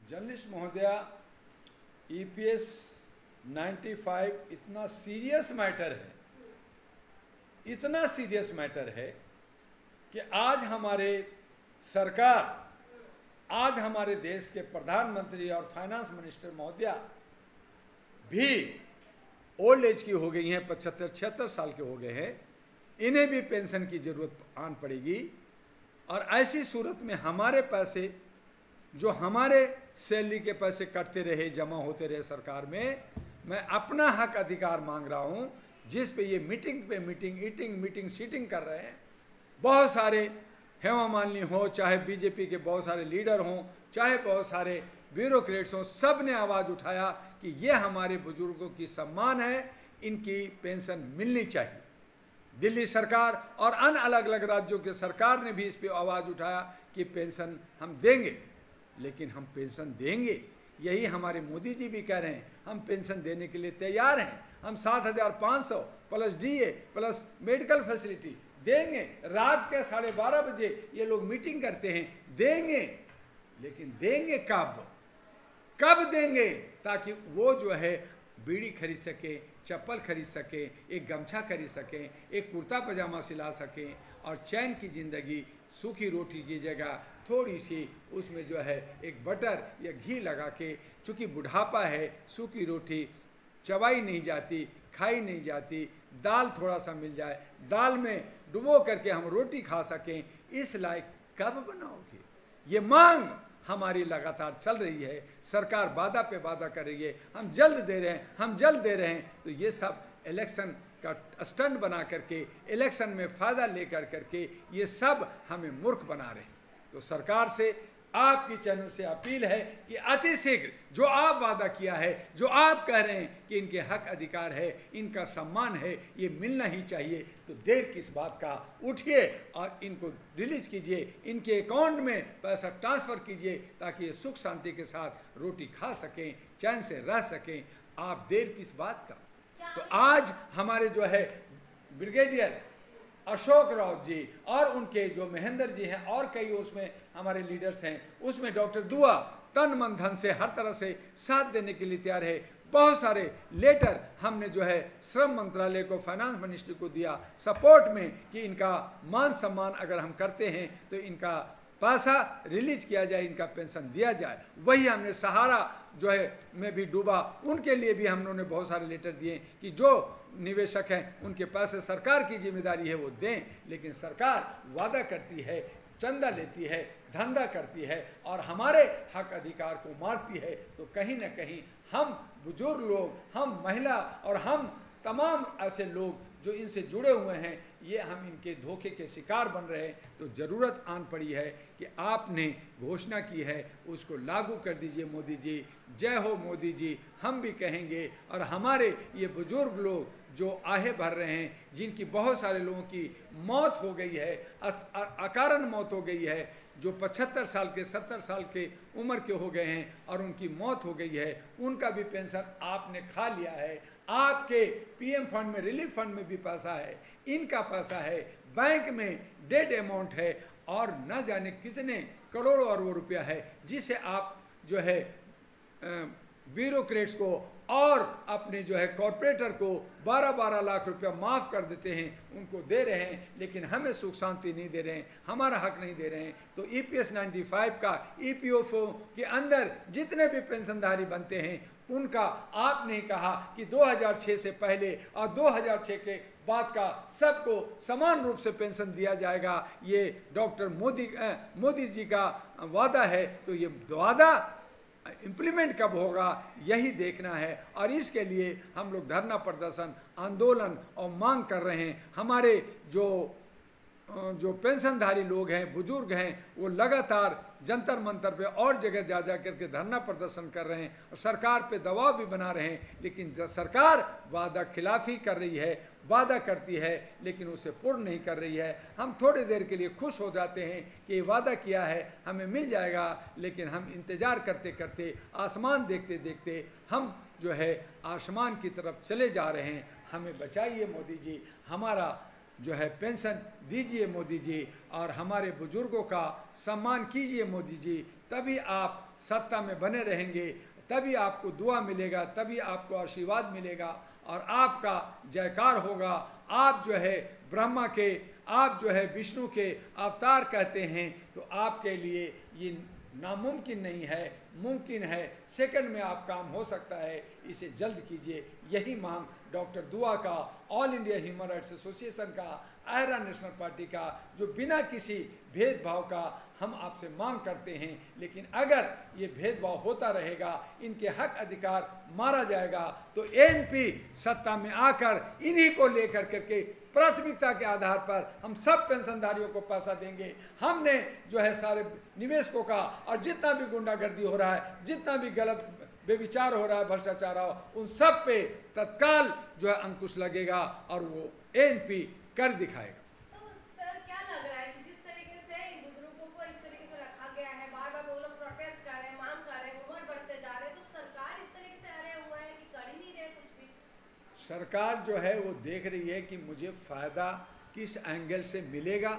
Journalist महोदया, EPS 95 इतना serious matter है, इतना सीरियस मैटर है कि आज हमारे सरकार, आज हमारे देश के प्रधानमंत्री और फाइनेंस मिनिस्टर महोदया भी ओल्ड एज की हो गई हैं, 75-76 साल के हो गए हैं। इन्हें भी पेंशन की जरूरत आन पड़ेगी। और ऐसी सूरत में हमारे पैसे, जो हमारे सैलरी के पैसे कटते रहे, जमा होते रहे सरकार में, मैं अपना हक अधिकार मांग रहा हूं, जिस पे ये मीटिंग पे मीटिंग, ईटिंग मीटिंग सीटिंग कर रहे हैं। बहुत सारे हेमा मालिनी हो, चाहे बीजेपी के बहुत सारे लीडर हों, चाहे बहुत सारे ब्यूरोक्रेट्स हों, सब ने आवाज़ उठाया कि ये हमारे बुजुर्गों की सम्मान है, इनकी पेंशन मिलनी चाहिए। दिल्ली सरकार और अन्य अलग अलग राज्यों के सरकार ने भी इस पे आवाज़ उठाया कि पेंशन हम देंगे, लेकिन हम पेंशन देंगे, यही हमारे मोदी जी भी कह रहे हैं, हम पेंशन देने के लिए तैयार हैं। हम 7,500 plus DA plus medical facility देंगे। रात के 12:30 बजे ये लोग मीटिंग करते हैं, देंगे। लेकिन देंगे कब? कब देंगे? ताकि वो जो है बीड़ी खरीद सके, चप्पल खरीद सके, एक गमछा खरीद सकें, एक कुर्ता पजामा सिला सकें, और चैन की ज़िंदगी, सूखी रोटी की जगह थोड़ी सी उसमें जो है एक बटर या घी लगा के, चूँकि बुढ़ापा है, सूखी रोटी चबाई नहीं जाती, खाई नहीं जाती, दाल थोड़ा सा मिल जाए, दाल में डुबो करके हम रोटी खा सकें, इस लायक कब बनाओगे? ये मांग हमारी लगातार चल रही है। सरकार वादा पे वादा कर रही है, हम जल्द दे रहे हैं, हम जल्द दे रहे हैं। तो ये सब इलेक्शन का स्टंट बना करके, इलेक्शन में फ़ायदा लेकर करके ये सब हमें मूर्ख बना रहे हैं। तो सरकार से, आपकी चैनल से अपील है कि अति शीघ्र जो आप वादा किया है, जो आप कह रहे हैं कि इनके हक अधिकार है, इनका सम्मान है, ये मिलना ही चाहिए। तो देर किस बात का, उठिए और इनको रिलीज कीजिए, इनके अकाउंट में पैसा ट्रांसफ़र कीजिए, ताकि ये सुख शांति के साथ रोटी खा सकें, चैन से रह सकें। आप देर किस बात का? तो आज हमारे जो है ब्रिगेडियर अशोक राव जी और उनके जो महेंद्र जी हैं और कई उसमें हमारे लीडर्स हैं, उसमें डॉक्टर दुआ तन मन धन से हर तरह से साथ देने के लिए तैयार है। बहुत सारे लेटर हमने जो है श्रम मंत्रालय को, फाइनेंस मिनिस्ट्री को दिया सपोर्ट में कि इनका मान सम्मान अगर हम करते हैं तो इनका पैसा रिलीज किया जाए, इनका पेंशन दिया जाए। वही हमने सहारा जो है में भी डूबा, उनके लिए भी हम लोगों ने बहुत सारे लेटर दिए कि जो निवेशक हैं उनके पैसे सरकार की जिम्मेदारी है वो दें। लेकिन सरकार वादा करती है, चंदा लेती है, धंधा करती है और हमारे हक अधिकार को मारती है। तो कहीं ना कहीं हम बुजुर्ग लोग, हम महिला और हम तमाम ऐसे लोग जो इनसे जुड़े हुए हैं, ये हम इनके धोखे के शिकार बन रहे हैं। तो ज़रूरत आन पड़ी है कि आपने घोषणा की है उसको लागू कर दीजिए मोदी जी। जय हो मोदी जी, हम भी कहेंगे। और हमारे ये बुजुर्ग लोग जो आहे भर रहे हैं, जिनकी बहुत सारे लोगों की मौत हो गई है, अकारण मौत हो गई है, जो 75 साल के 70 साल के उम्र के हो गए हैं और उनकी मौत हो गई है, उनका भी पेंशन आपने खा लिया है। आपके पीएम फंड में, रिलीफ फंड में भी पैसा है, इनका पैसा है, बैंक में डेड अमाउंट है और न जाने कितने करोड़ों अरबों रुपया है, जिसे आप जो है ब्यूरोक्रेट्स को और अपने जो है कॉरपोरेटर को 12-12 लाख रुपया माफ़ कर देते हैं, उनको दे रहे हैं, लेकिन हमें सुख शांति नहीं दे रहे हैं, हमारा हक नहीं दे रहे हैं। तो ईपीएस 95 का ईपीएफओ के अंदर जितने भी पेंशनधारी बनते हैं उनका आपने कहा कि 2006 से पहले और 2006 के बाद का सबको समान रूप से पेंशन दिया जाएगा। ये डॉक्टर मोदी जी का वादा है। तो ये वादा इम्प्लीमेंट कब होगा, यही देखना है। और इसके लिए हम लोग धरना प्रदर्शन, आंदोलन और मांग कर रहे हैं। हमारे जो पेंशनधारी लोग हैं, बुजुर्ग हैं, वो लगातार जंतर मंतर पे और जगह जा जा करके धरना प्रदर्शन कर रहे हैं और सरकार पे दबाव भी बना रहे हैं। लेकिन सरकार वादा खिलाफी कर रही है, वादा करती है लेकिन उसे पूर्ण नहीं कर रही है। हम थोड़ी देर के लिए खुश हो जाते हैं कि वादा किया है, हमें मिल जाएगा, लेकिन हम इंतज़ार करते करते, आसमान देखते देखते हम जो है आसमान की तरफ चले जा रहे हैं। हमें बचाइए मोदी जी, हमारा जो है पेंशन दीजिए मोदी जी, और हमारे बुजुर्गों का सम्मान कीजिए मोदी जी, तभी आप सत्ता में बने रहेंगे, तभी आपको दुआ मिलेगा, तभी आपको आशीर्वाद मिलेगा और आपका जयकार होगा। आप जो है ब्रह्मा के, आप जो है विष्णु के अवतार कहते हैं, तो आपके लिए ये नामुमकिन नहीं है, मुमकिन है, सेकंड में आप काम हो सकता है, इसे जल्द कीजिए। यही मांग डॉक्टर दुआ का, all India human rights association का, आयरा नेशनल पार्टी का, जो बिना किसी भेदभाव का हम आपसे मांग करते हैं। लेकिन अगर ये भेदभाव होता रहेगा, इनके हक अधिकार मारा जाएगा, तो एएनपी सत्ता में आकर इन्हीं को लेकर करके प्राथमिकता के आधार पर हम सब पेंशनधारियों को पैसा देंगे। हमने जो है सारे निवेशकों का, और जितना भी गुंडागर्दी हो रहा है, जितना भी गलत बेविचार हो रहा है, भ्रष्टाचार हो, उन सब पे तत्काल जो है अंकुश लगेगा और वो एएनपी कर दिखाएगा। तो सर क्या लग रहा है कि जिस तरीके से इन बुजुर्गों को इस तरीके से रखा गया है, बार बार वो लोग प्रोटेस्ट कर रहे हैं, मांग कर रहे हैं, उम्र बढ़ते जा रहे हैं, तो सरकार इस तरीके से अड़े हुआ है कि कर ही नहीं रहे कुछ भी? सरकार जो है वो देख रही है कि मुझे फ़ायदा किस एंगल से मिलेगा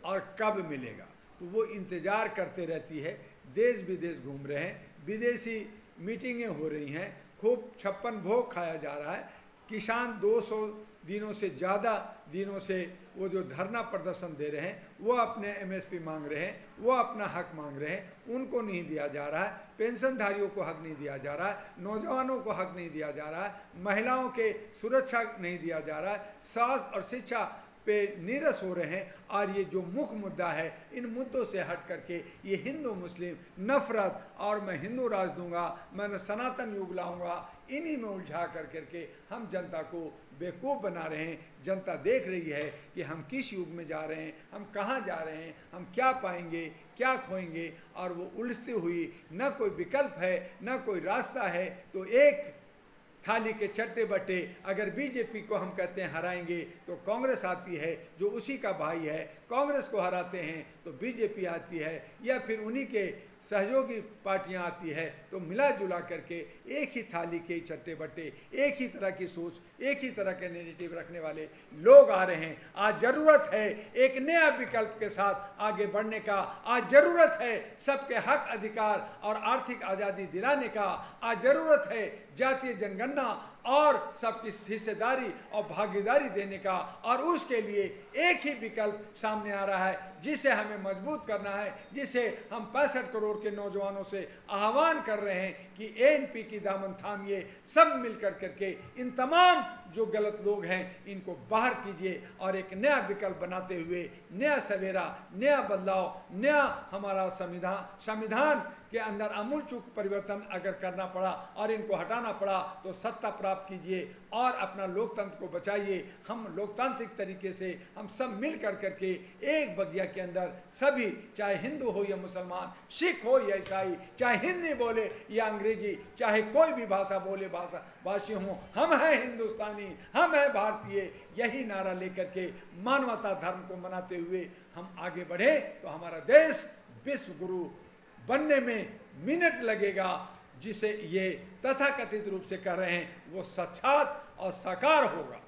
और कब मिलेगा, तो वो इंतज़ार करते रहती है। देश विदेश घूम रहे हैं, विदेशी मीटिंगें हो रही हैं, खूब 56 भोग खाया जा रहा है। किसान 200 दिनों से ज़्यादा दिनों से वो जो धरना प्रदर्शन दे रहे हैं, वो अपने एमएसपी मांग रहे हैं, वो अपना हक मांग रहे हैं, उनको नहीं दिया जा रहा है। पेंशनधारियों को हक नहीं दिया जा रहा है, नौजवानों को हक नहीं दिया जा रहा है, महिलाओं के सुरक्षा नहीं दिया जा रहा है, स्वास्थ्य और शिक्षा पे नीरस हो रहे हैं। और ये जो मुख्य मुद्दा है, इन मुद्दों से हट करके ये हिंदू मुस्लिम नफरत और मैं हिंदू राज दूंगा, मैं सनातन युग लाऊंगा, इन्हीं में उलझा कर करके हम जनता को बेवकूफ़ बना रहे हैं। जनता देख रही है कि हम किस युग में जा रहे हैं, हम कहाँ जा रहे हैं, हम क्या पाएंगे, क्या खोएंगे, और वो उलझती हुई न कोई विकल्प है, न कोई रास्ता है। तो एक थाली के चट्टे बट्टे अगर बीजेपी को हम कहते हैं हराएंगे, तो कांग्रेस आती है जो उसी का भाई है, कांग्रेस को हराते हैं तो बीजेपी आती है, या फिर उन्हीं के सहयोगी पार्टियां आती है, तो मिला जुला करके एक ही थाली के चट्टे बट्टे, एक ही तरह की सोच, एक ही तरह के नैरेटिव रखने वाले लोग आ रहे हैं। आज ज़रूरत है एक नया विकल्प के साथ आगे बढ़ने का, आज ज़रूरत है सबके हक अधिकार और आर्थिक आज़ादी दिलाने का, आज ज़रूरत है जातीय जनगणना और सबकी हिस्सेदारी और भागीदारी देने का। और उसके लिए एक ही विकल्प सामने आ रहा है जिसे हमें मजबूत करना है, जिसे हम 65 करोड़ के नौजवानों से आह्वान कर रहे हैं कि एएनपी की दामन थामिए, सब मिलकर करके इन तमाम जो गलत लोग हैं इनको बाहर कीजिए और एक नया विकल्प बनाते हुए नया सवेरा, नया बदलाव, नया हमारा संविधान के अंदर आमूल चूक परिवर्तन अगर करना पड़ा और इनको हटाना पड़ा, तो सत्ता प्राप्त कीजिए और अपना लोकतंत्र को बचाइए। हम लोकतांत्रिक तरीके से हम सब मिल कर करके एक बगिया के अंदर सभी, चाहे हिंदू हो या मुसलमान, सिख हो या ईसाई, चाहे हिंदी बोले या अंग्रेजी, चाहे कोई भी भाषा बोले भाषी हों, हम हैं हिंदुस्तानी, हम हैं भारतीय, यही नारा लेकर के मानवता धर्म को मनाते हुए हम आगे बढ़े, तो हमारा देश विश्व गुरु बनने में मिनट लगेगा। जिसे ये तथाकथित रूप से कर रहे हैं वो साक्षात और साकार होगा।